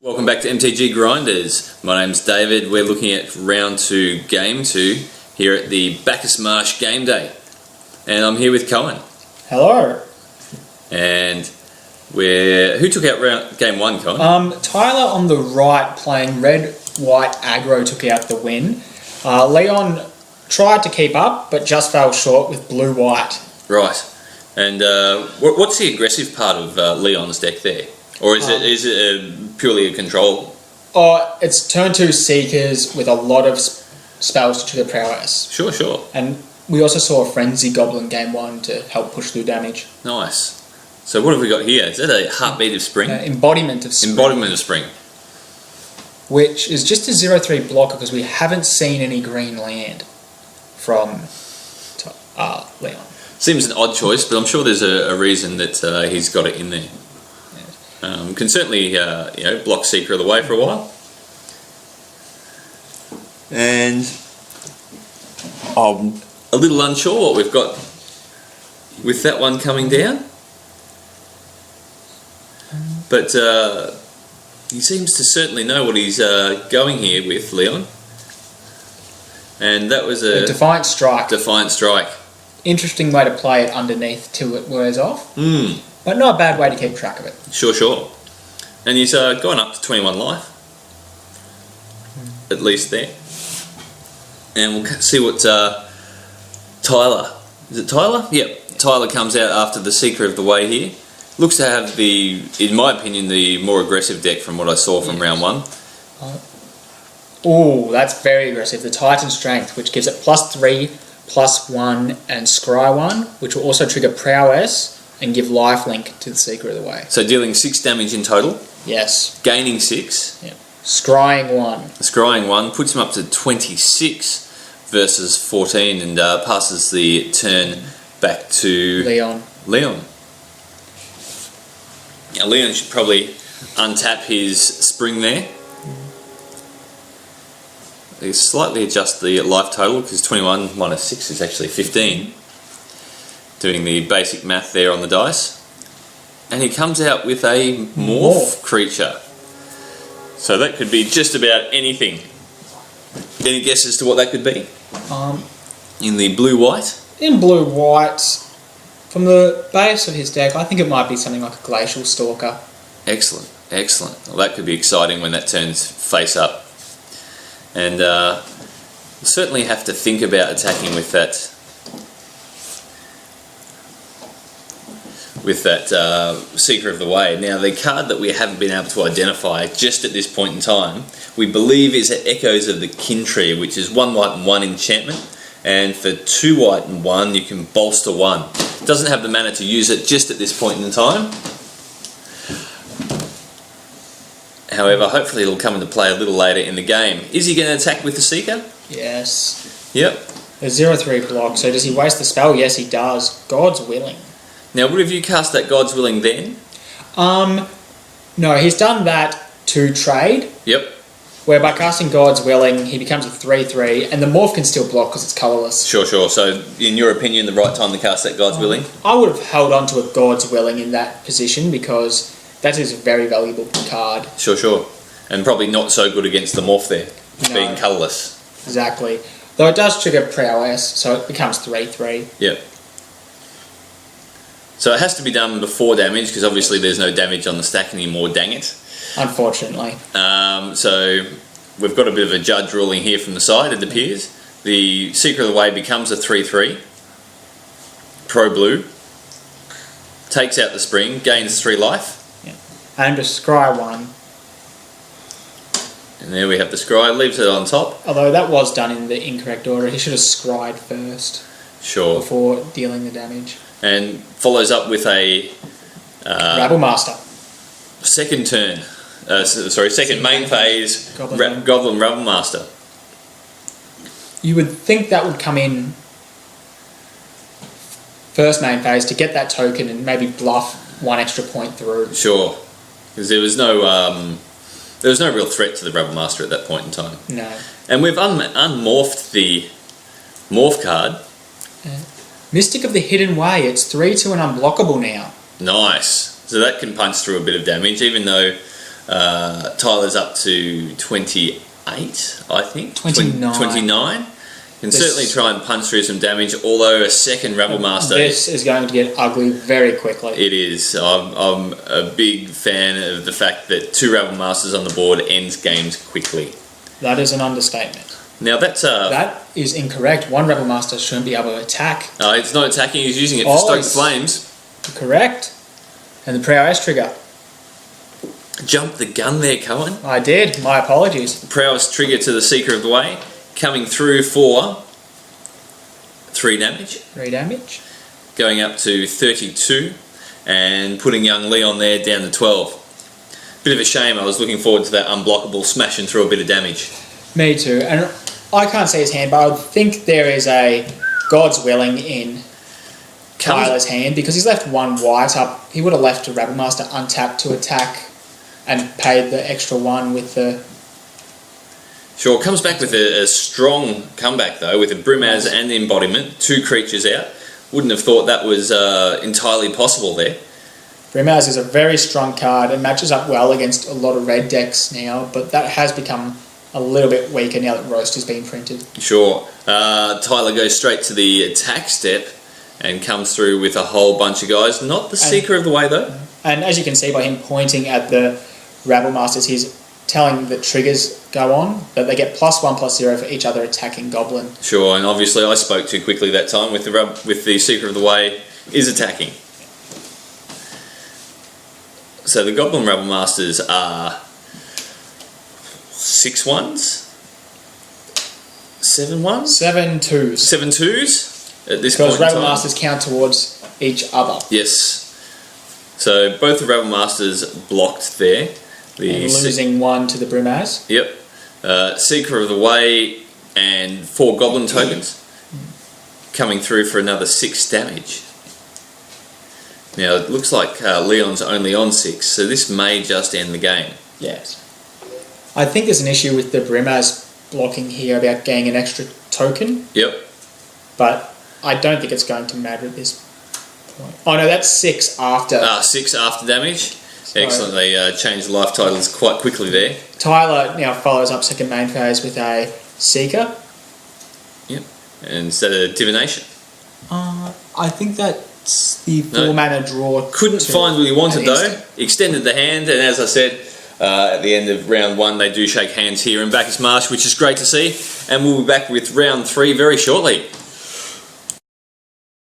Welcome back to MTG Grinders. My name's David. We're looking at round 2, game 2 here at the Bacchus Marsh Game Day. And I'm here with Cohen. Hello. And who took out game 1, Cohen? Tyler on the right playing red-white aggro took out the win. Leon tried to keep up but just fell short with blue-white. Right. And what's the aggressive part of Leon's deck there? Or is it purely a control? It's turn 2 Seekers with a lot of spells to trigger prowess. Sure. And we also saw a Frenzy Goblin game 1 to help push through damage. Nice. So what have we got here? Is that a Heartbeat of Spring? Embodiment of Spring. Embodiment of Spring. Which is just a 0/3 blocker because we haven't seen any green land from Leon. Seems an odd choice, but I'm sure there's a reason that he's got it in there. Can certainly block Seeker of the Way for a while. And I'm a little unsure what we've got with that one coming down. But he seems to certainly know what he's going here with, Leon. And that was a Defiant Strike. Defiant Strike. Interesting way to play it underneath till it wears off. But not a bad way to keep track of it. Sure. And he's gone up to 21 life. At least there. And we'll see what Tyler... Is it Tyler? Yep. Tyler comes out after the Seeker of the Way here. Looks to have in my opinion, the more aggressive deck from what I saw from round 1. Oh, that's very aggressive. The Titan Strength, which gives it +3, +1, and Scry 1, which will also trigger Prowess and give lifelink to the Seeker of the Way. So dealing 6 damage in total. Yes. Gaining 6. Yep. Scrying 1. Scrying 1 puts him up to 26 versus 14 and passes the turn back to Leon. Now Leon should probably untap his Spring there. He slightly adjust the life total because 21 minus 6 is actually 15. Doing the basic math there on the dice. And he comes out with a morph creature. So that could be just about anything. Any guess as to what that could be? In the blue-white? In blue-white, from the base of his deck, I think it might be something like a Glacial Stalker. Excellent. Well, that could be exciting when that turns face up. And we'll certainly have to think about attacking with that Seeker of the Way. Now, the card that we haven't been able to identify just at this point in time, we believe is Echoes of the Kin Tree, which is 1 white and 1 enchantment, and for 2 white and 1 you can bolster 1. Doesn't have the mana to use it just at this point in time. However, hopefully it'll come into play a little later in the game. Is he going to attack with the Seeker? Yes. Yep. A 0/3 block, so does he waste the spell? Yes, he does. God's Willing. Now, would have you cast that God's Willing then? No, he's done that to trade. Yep. Where by casting God's Willing, he becomes a 3/3, and the morph can still block because it's colourless. Sure. So, in your opinion, the right time to cast that God's Willing? I would have held on to a God's Willing in that position because that is a very valuable card. Sure. And probably not so good against the morph there, being colourless. Exactly. Though it does trigger Prowess, so it becomes 3/3. Yep. So it has to be done before damage, because obviously there's no damage on the stack anymore, dang it. Unfortunately. So we've got a bit of a judge ruling here from the side, it appears. The Seeker of the Way becomes a 3/3. Pro blue. Takes out the Spring, gains 3 life. Yeah. And a Scry 1. And there we have the Scry, leaves it on top. Although that was done in the incorrect order. He should have Scryed first. Sure. Before dealing the damage. And follows up with a... Rabble Master. Second main phase Goblin Rabble Master. You would think that would come in first main phase to get that token and maybe bluff 1 extra point through. Sure. Because there was no real threat to the Rabble Master at that point in time. No. And we've unmorphed the morph card. Mystic of the Hidden Way, it's 3/2 and unblockable now. Nice. So that can punch through a bit of damage, even though Tyler's up to 28, I think. 29. 29. Can certainly try and punch through some damage, although a second Rebel Master... This is going to get ugly very quickly. It is. I'm a big fan of the fact that 2 Rebel Masters on the board ends games quickly. That is an understatement. Now that's... that is incorrect. 1 Rebel Master shouldn't be able to attack. It's not attacking, he's using it to stoke the flames. Correct. And the prowess trigger. Jumped the gun there, Cohen. I did. My apologies. Prowess trigger to the Seeker of the Way. Coming through for 3 damage. 3 damage. Going up to 32 and putting young Leon there down to 12. Bit of a shame, I was looking forward to that unblockable smashing through a bit of damage. Me too. And I can't see his hand, but I think there is a God's willing in Tyler's hand because he's left 1 white up. He would have left a Rebel Master untapped to attack and paid the extra 1 with the... Sure, comes back with a strong comeback though, with a Brimaz and the Embodiment, 2 creatures out. Wouldn't have thought that was entirely possible there. Brimaz is a very strong card and matches up well against a lot of red decks now, but that has become a little bit weaker now that Roast has been printed. Sure. Tyler goes straight to the attack step and comes through with a whole bunch of guys. Not the Seeker of the Way though. And as you can see by him pointing at the Rabble Masters, he's telling the triggers go on, that they get +1/+0 for each other attacking Goblin. Sure, and obviously I spoke too quickly that time with the Seeker of the Way is attacking. So the Goblin Rabble Masters are 6 1s, 7 1s, 7 2s, 7 2s at this point. Because Rabble Masters count towards each other. Yes. So both the Rabble Masters blocked there. And losing 1 to the Brimaz. Yep. Seeker of the Way and 4 Goblin tokens coming through for another 6 damage. Now it looks like Leon's only on 6, so this may just end the game. Yes. I think there's an issue with the Brimaz blocking here about getting an extra token. Yep. But I don't think it's going to matter at this point. Oh no, that's 6 after. 6 after damage. Excellent, they changed the life titles quite quickly there. Tyler now follows up second main phase with a Seeker. Yep, instead of Divination. I think that's the 4 mana draw. Couldn't find what he wanted though. Extended the hand, and as I said, at the end of round 1 they do shake hands here in Bacchus Marsh, which is great to see. And we'll be back with round 3 very shortly.